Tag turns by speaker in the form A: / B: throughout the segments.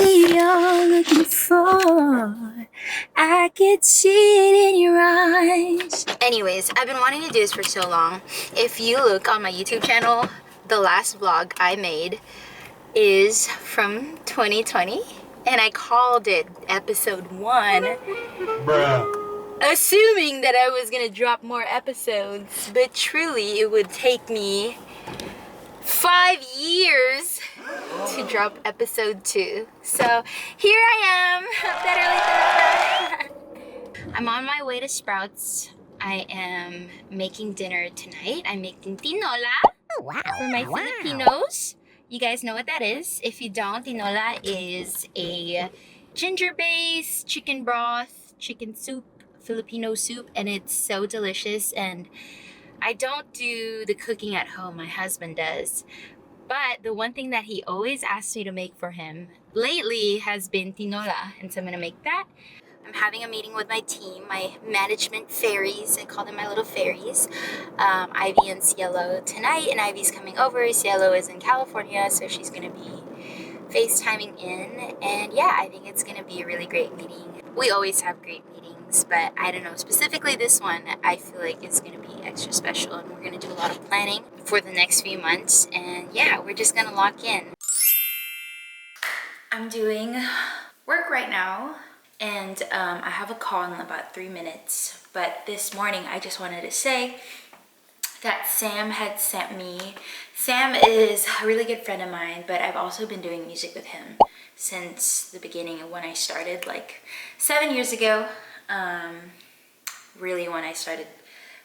A: you're looking for. I could see it in your eyes. Anyways, I've been wanting to do this for so long. If you look on my YouTube channel, the last vlog I made is from 2020, and I called it episode 1. Bruh. Assuming that I was gonna drop more episodes, but truly it would take me 5 years to drop episode 2. So here I am. Better late than never. I'm on my way to Sprouts. I am making dinner tonight. I'm making tinola for my Filipinos. You guys know what that is. If you don't, tinola is a ginger-based chicken broth, chicken soup, Filipino soup, and it's so delicious. And I don't do the cooking at home, my husband does. But the one thing that he always asks me to make for him lately has been tinola, and so I'm gonna make that. I'm having a meeting with my team, my management fairies. I call them my little fairies. Ivy and Cielo tonight, and Ivy's coming over. Cielo is in California, so she's gonna be FaceTiming in. And yeah, I think it's gonna be a really great meeting. We always have great meetings, but I don't know, specifically this one, I feel like it's gonna be extra special, and we're gonna do a lot of planning for the next few months. And yeah, we're just gonna lock in. I'm doing work right now, and I have a call in about 3 minutes. But this morning, I just wanted to say that Sam had sent me. Sam is a really good friend of mine, but I've also been doing music with him since the beginning of when I started, like 7 years ago. Really, when I started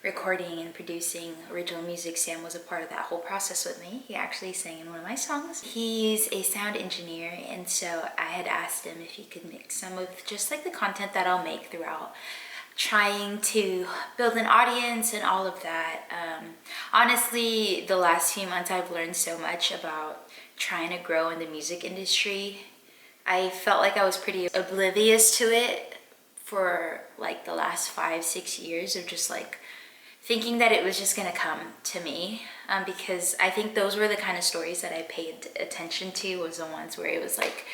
A: recording and producing original music, Sam was a part of that whole process with me. He actually sang in one of my songs. He's a sound engineer, and so I had asked him if he could mix some of just like the content that I'll make throughout trying to build an audience and all of that. Honestly, the last few months I've learned so much about trying to grow in the music industry. I felt like I was pretty oblivious to it for like the last 5-6 years of just like thinking that it was just gonna come to me, because I think those were the kind of stories that I paid attention to, was the ones where it was like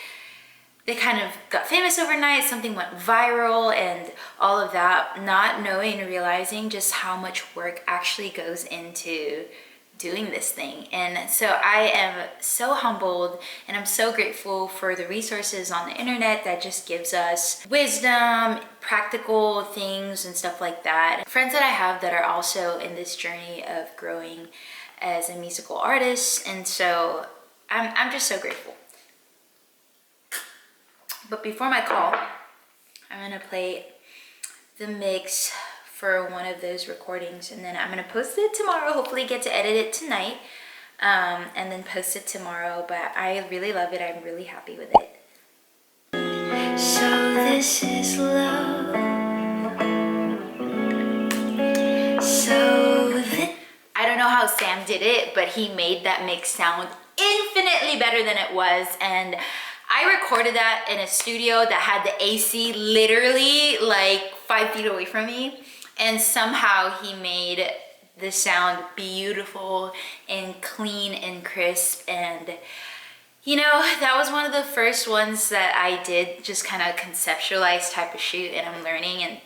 A: they kind of got famous overnight, something went viral and all of that, not knowing and realizing just how much work actually goes into doing this thing. And so I am so humbled, and I'm so grateful for the resources on the internet that just gives us wisdom, practical things and stuff like that. Friends that I have that are also in this journey of growing as a musical artist, and so I'm just so grateful. But before my call, I'm gonna play the mix for one of those recordings, and then I'm gonna post it tomorrow. Hopefully get to edit it tonight, and then post it tomorrow. But I really love it. I'm really happy with it. So this is love. I don't know how Sam did it, but he made that mix sound infinitely better than it was. And I recorded that in a studio that had the AC literally like 5 feet away from me. And somehow he made the sound beautiful and clean and crisp. And you know, that was one of the first ones that I did just kind of conceptualize type of shoot, and I'm learning. And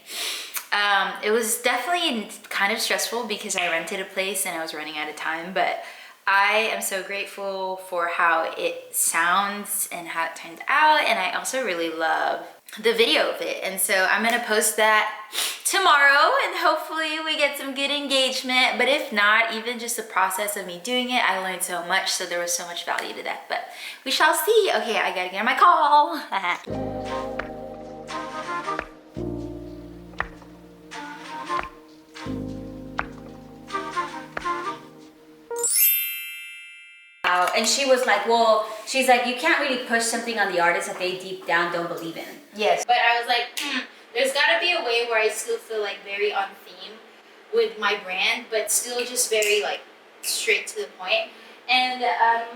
A: it was definitely kind of stressful because I rented a place and I was running out of time, but I am so grateful for how it sounds and how it turned out. And I also really love the video of it, and so I'm gonna post that tomorrow, and hopefully we get some good engagement. But if not, even just the process of me doing it, I learned so much, so there was so much value to that. But we shall see. Okay, I gotta get on my call.
B: And she was like, well, she's like, you can't really push something on the artist that they deep down don't believe in.
A: Yes. But I was like, there's gotta be a way where I still feel like very on theme with my brand, but still just very like straight to the point. And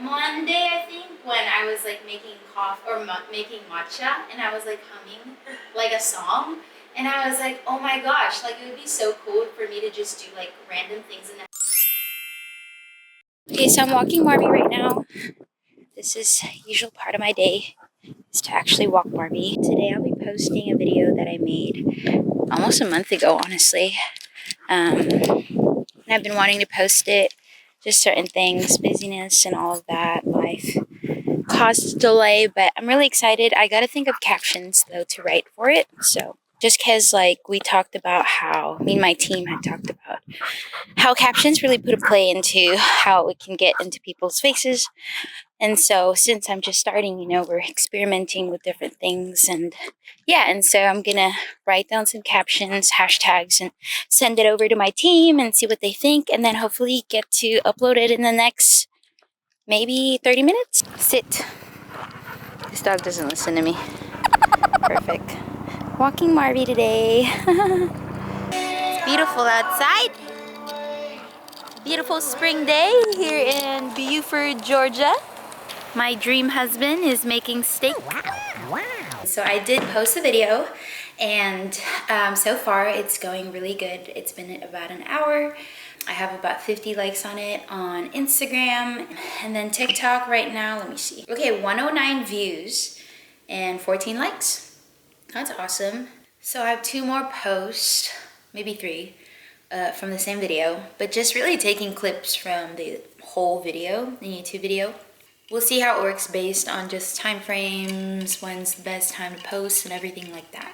A: Monday, I think, when I was like making coffee or making matcha, and I was like humming like a song, and I was like, oh my gosh, like it would be so cool for me to just do like random things in that. Okay, so I'm walking Marby right now. This is the usual part of my day. is to actually walk Barbie. Today I'll be posting a video that I made almost a month ago, honestly. And I've been wanting to post it, just certain things, busyness and all of that, life caused a delay, but I'm really excited. I gotta think of captions though to write for it. So just because like we talked about how, me and my team had talked about how captions really put a play into how it can get into people's faces. And so since I'm just starting, you know, we're experimenting with different things. And yeah, and so I'm gonna write down some captions, hashtags, and send it over to my team and see what they think, and then hopefully get to upload it in the next maybe 30 minutes. Sit. This dog doesn't listen to me. Perfect. Walking Marvy today. It's beautiful outside. Beautiful spring day here in Beaufort, Georgia. My dream husband is making steak. Wow. So I did post a video, and so far it's going really good. It's been about an hour. I have about 50 likes on it on Instagram, and then TikTok right now, let me see. Okay, 109 views and 14 likes. That's awesome. So I have 2 more posts, maybe 3, from the same video, but just really taking clips from the whole video, the YouTube video. We'll see how it works based on just time frames, when's the best time to post and everything like that.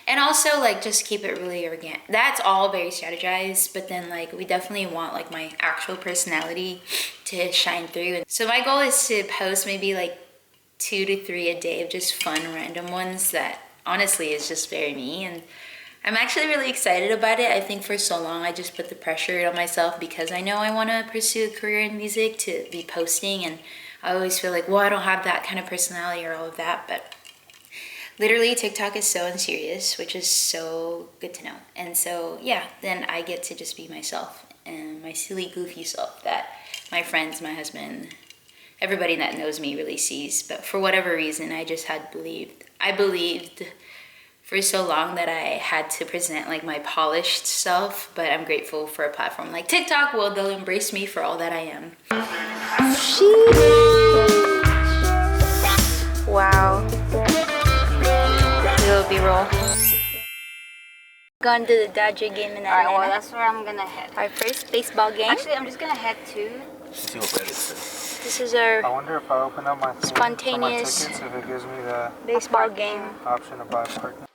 A: And also like just keep it really organic. That's all very strategized, but then like we definitely want like my actual personality to shine through. So my goal is to post maybe like 2 to 3 a day of just fun random ones that honestly is just very me, and I'm actually really excited about it. I think for so long I just put the pressure on myself because I know I want to pursue a career in music to be posting, and I always feel like, well, I don't have that kind of personality or all of that, but literally TikTok is so unserious, which is so good to know. And so yeah, then I get to just be myself and my silly goofy self that my friends, my husband, everybody that knows me really sees. But for whatever reason, I just had I believed for so long that I had to present like my polished self, but I'm grateful for a platform like TikTok. Well, they'll embrace me for all that I am. Wow. Little B-roll. Going to the Dodger game in Atlanta.
B: Alright, well, that's where I'm gonna head.
A: Our first baseball game.
B: Actually, I'm just gonna head to...
C: See what bed it says.
A: This is our
D: I wonder if I open up my
A: spontaneous
D: tickets, if it gives me the
A: baseball game.
D: option to buy parking.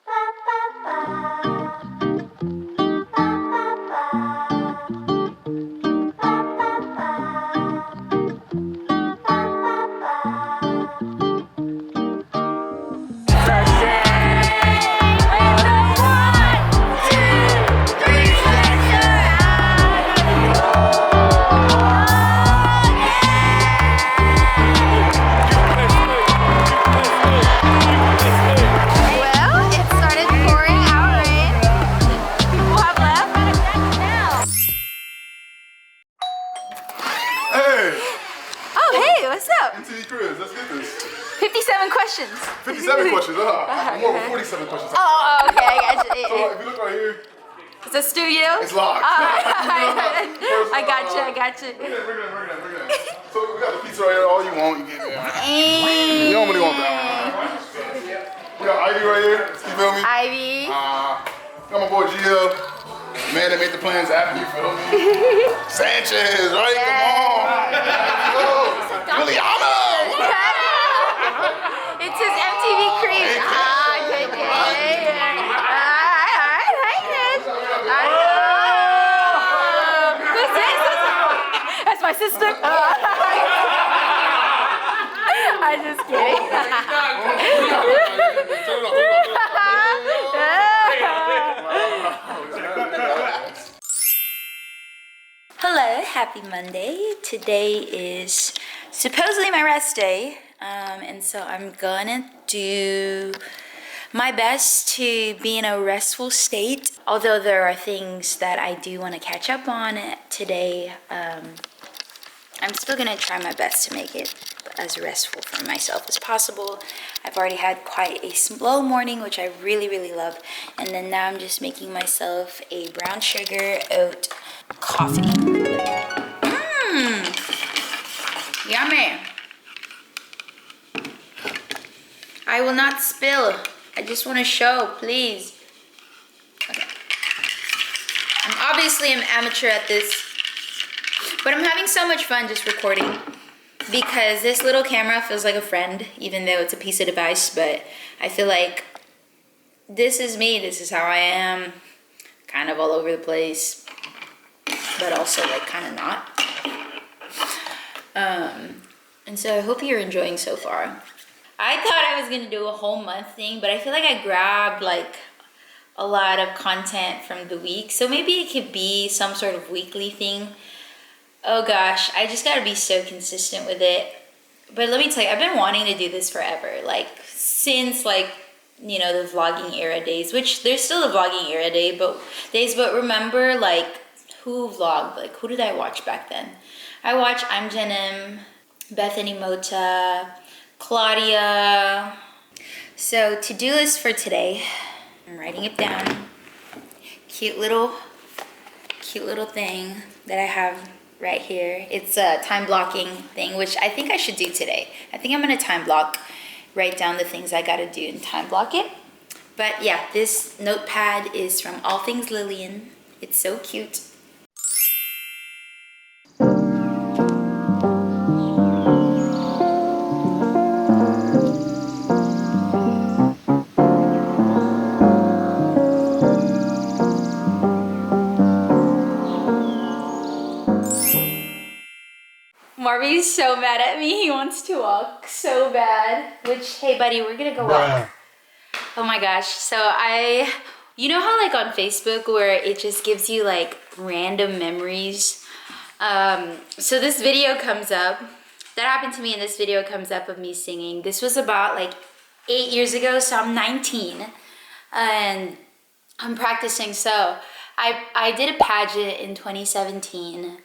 E: MTV Cribs, let's get this.
A: 57 questions.
E: 57 questions, more than 47 questions.
A: Oh, okay, I got you.
E: So if you look right here,
A: It's a studio?
E: it's locked.
A: I got you.
E: Bring it in. So we got the pizza right here, all you want, you get it. You don't really want that one. We got Ivy right here, you feel me?
A: Ivy.
E: Got my boy Gio, man that made the plans after, you feel me? Sanchez, right? Come on. Juliana!
A: It's his MTV Cribs. Who's this? That's my sister. I'm just kidding. Hello, happy Monday. Today is supposedly my rest day, and so I'm gonna do my best to be in a restful state. Although there are things that I do want to catch up on today, I'm still gonna try my best to make it as restful for myself as possible. I've already had quite a slow morning, which I really love, and then now I'm just making myself a brown sugar oat coffee. Yummy. I will not spill. I just want to show, please. Okay. Obviously, I'm amateur at this, but I'm having so much fun just recording because this little camera feels like a friend, even though it's a piece of device, but I feel like this is me. This is how I am. Kind of all over the place, but also like kind of not. And so I hope you're enjoying so far. I thought I was gonna do a whole month thing, but I feel like I grabbed like a lot of content from the week. So maybe it could be some sort of weekly thing. Oh gosh, I just gotta be so consistent with it. But let me tell you, I've been wanting to do this forever. Like since like, you know, the vlogging era days, which there's still a vlogging era but remember like who vlogged? Like who did I watch back then? I watched I'm Jenim, Bethany Mota, Claudia. So to-do list for today, I'm writing it down. Cute little thing that I have right here. It's a time blocking thing, which I think I should do today. I think I'm gonna time block, write down the things I gotta do and time block it. But yeah, this notepad is from All Things Lillian. It's so cute. Marvy's so mad at me. He wants to walk so bad. Which, hey buddy, we're gonna go walk. Oh my gosh. So you know how like on Facebook where it just gives you like random memories? So this video comes up. That happened to me and this video comes up of me singing. This was about like 8 years ago, so I'm 19. And I'm practicing. So I did a pageant in 2017.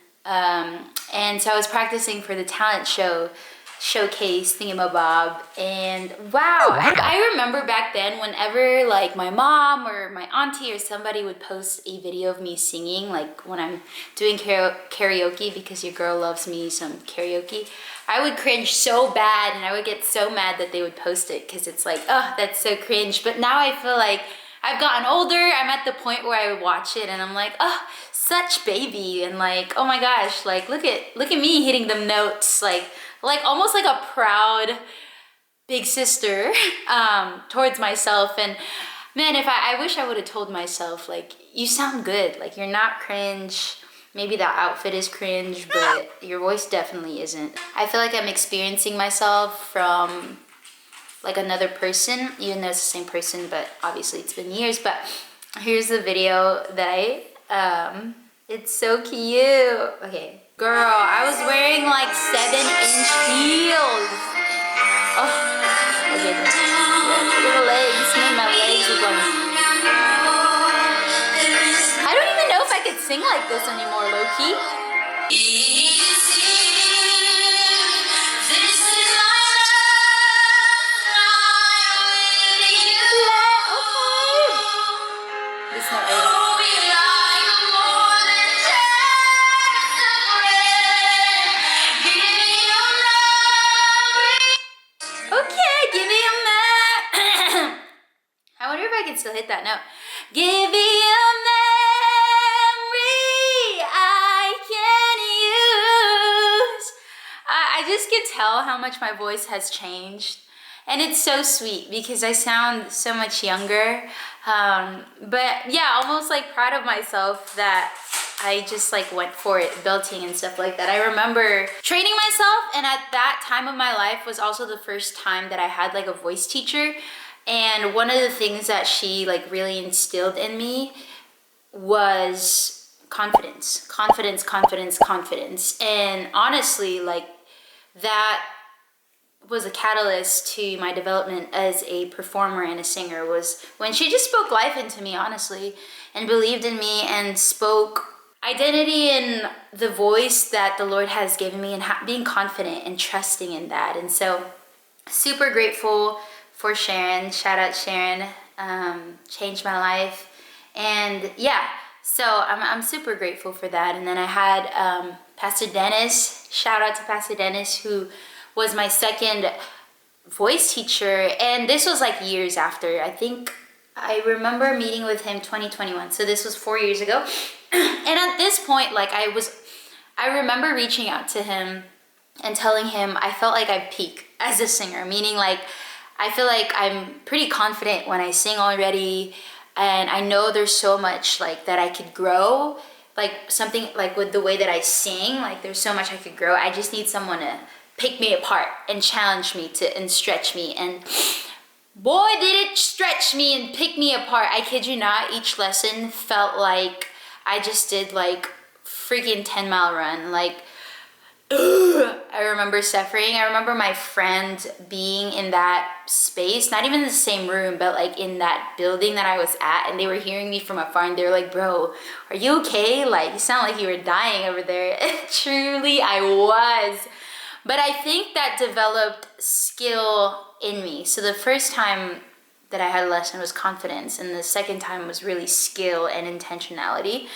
A: And so I was practicing for the talent showcase thingamabob, and wow, I remember back then whenever like my mom or my auntie or somebody would post a video of me singing, like when I'm doing karaoke, because your girl loves me some karaoke, I would cringe so bad and I would get so mad that they would post it because it's like, oh, that's so cringe. But now I feel like I've gotten older. I'm at the point where I watch it and I'm like, oh, such baby, and like, oh my gosh, like look at me hitting them notes, like almost like a proud big sister towards myself. And man, if I wish I would have told myself like, you sound good, like you're not cringe. Maybe that outfit is cringe, but your voice definitely isn't. I feel like I'm experiencing myself from like another person, even though it's the same person, but obviously it's been years. But here's the video that it's so cute. Okay, girl, I was wearing like 7-inch heels. Oh, okay, look at the legs, man, my legs are going. I don't even know if I could sing like this anymore, low-key. It's not over. Okay, give me a man. I wonder if I can still hit that note. Give me a memory I can use. I just can tell how much my voice has changed. And it's so sweet because I sound so much younger. But yeah, almost like proud of myself that I just like went for it, belting and stuff like that. I remember training myself, and at that time of my life was also the first time that I had like a voice teacher. And one of the things that she like really instilled in me was confidence. And honestly, like that was a catalyst to my development as a performer and a singer, was when she just spoke life into me, honestly, and believed in me and spoke identity in the voice that the Lord has given me, and being confident and trusting in that. And so super grateful for Sharon. Shout out Sharon. Changed my life. And yeah, so I'm super grateful for that. And then I had Pastor Dennis. Shout out to Pastor Dennis, who was my second voice teacher, and this was like years after. I think I remember meeting with him 2021, so this was 4 years ago. And at this point, like I remember reaching out to him and telling him I felt like I peak as a singer, meaning like I feel like I'm pretty confident when I sing already, and I know there's so much like that I could grow, like something like with the way that I sing, like there's so much I could grow. I just need someone to pick me apart and challenge me and stretch me, and boy did it stretch me and pick me apart. I kid you not, each lesson felt like I just did like freaking 10-mile run. Like I remember suffering. I remember my friend being in that space, not even in the same room, but like in that building that I was at, and they were hearing me from afar, and they were like, bro, are you okay? Like, you sound like you were dying over there. And truly I was. But I think that developed skill in me. So the first time that I had a lesson was confidence, and the second time was really skill and intentionality.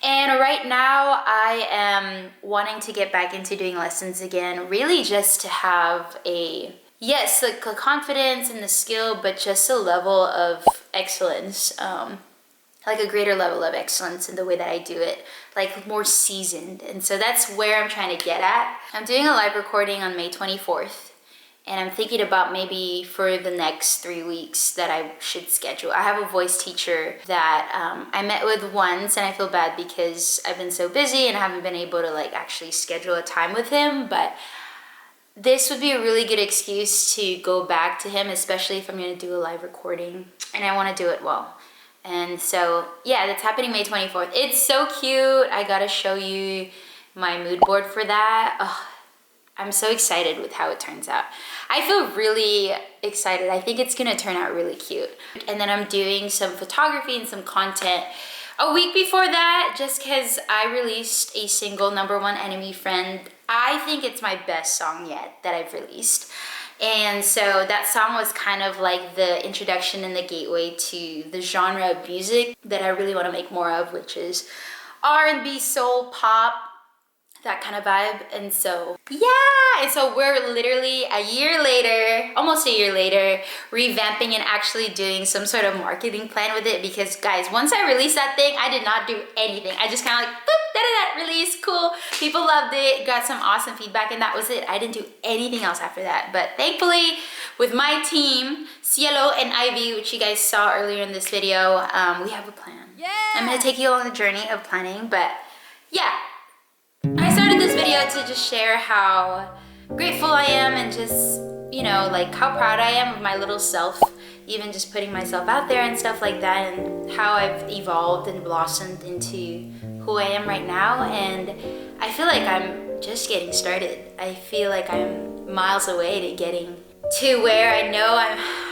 A: And right now I am wanting to get back into doing lessons again, really just to have yes, like a confidence and the skill, but just a level of excellence, like a greater level of excellence in the way that I do it, like more seasoned. And so that's where I'm trying to get at. I'm doing a live recording on May 24th. And I'm thinking about maybe for the next 3 weeks that I should schedule. I have a voice teacher that I met with once, and I feel bad because I've been so busy and I haven't been able to like actually schedule a time with him. But this would be a really good excuse to go back to him, especially if I'm gonna do a live recording and I wanna do it well. And so yeah, that's happening May 24th. It's so cute. I gotta show you my mood board for that. Oh, I'm so excited with how it turns out. I feel really excited. I think it's gonna turn out really cute. And then I'm doing some photography and some content a week before that, just because I released a single, #1 Enemy Friend. I think it's my best song yet that I've released. And so that song was kind of like the introduction and the gateway to the genre of music that I really want to make more of, which is R&B, soul, pop, that kind of vibe. And so yeah, and so we're literally a year later, almost a year later, revamping and actually doing some sort of marketing plan with it, because guys, once I released that thing, I did not do anything. I just kind of like boop, da-da-da, release, cool, people loved it, got some awesome feedback, and that was it. I didn't do anything else after that. But thankfully with my team, Cielo and Ivy, which you guys saw earlier in this video, we have a plan. Yeah, I'm gonna take you on the journey of planning. But yeah, I started this video to just share how grateful I am, and just, you know, like how proud I am of my little self, even just putting myself out there and stuff like that, and how I've evolved and blossomed into who I am right now. And I feel like I'm just getting started. I feel like I'm miles away to getting to where I know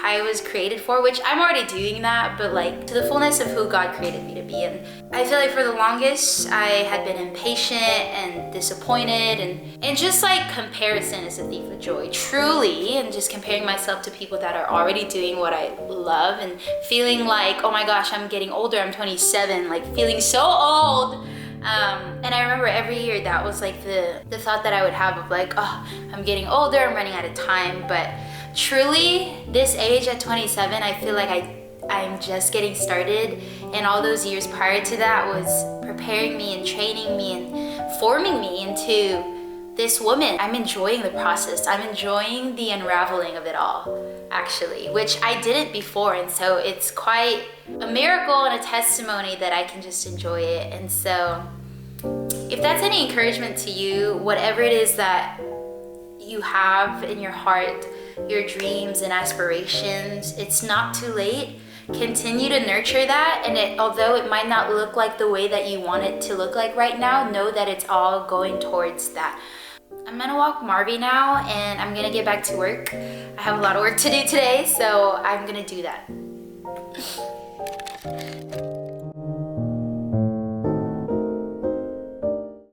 A: I was created for, which I'm already doing that, but like to the fullness of who God created me to be. And I feel like for the longest I had been impatient and disappointed, and just like comparison is a thief of joy, truly, and just comparing myself to people that are already doing what I love, and feeling like, oh my gosh, I'm getting older, I'm 27, like feeling so old. And I remember every year that was like the thought that I would have of like, oh, I'm getting older, I'm running out of time. But truly, this age at 27, I feel like I'm just getting started, and all those years prior to that was preparing me and training me and forming me into this woman. I'm enjoying the process. I'm enjoying the unraveling of it all, actually, which I didn't before. And so it's quite a miracle and a testimony that I can just enjoy it. And so if that's any encouragement to you, whatever it is that you have in your heart, your dreams and aspirations, it's not too late. Continue to nurture that, and although it might not look like the way that you want it to look like right now, know that it's all going towards that. I'm gonna walk Marvy now, and I'm gonna get back to work. I have a lot of work to do today, so I'm gonna do that.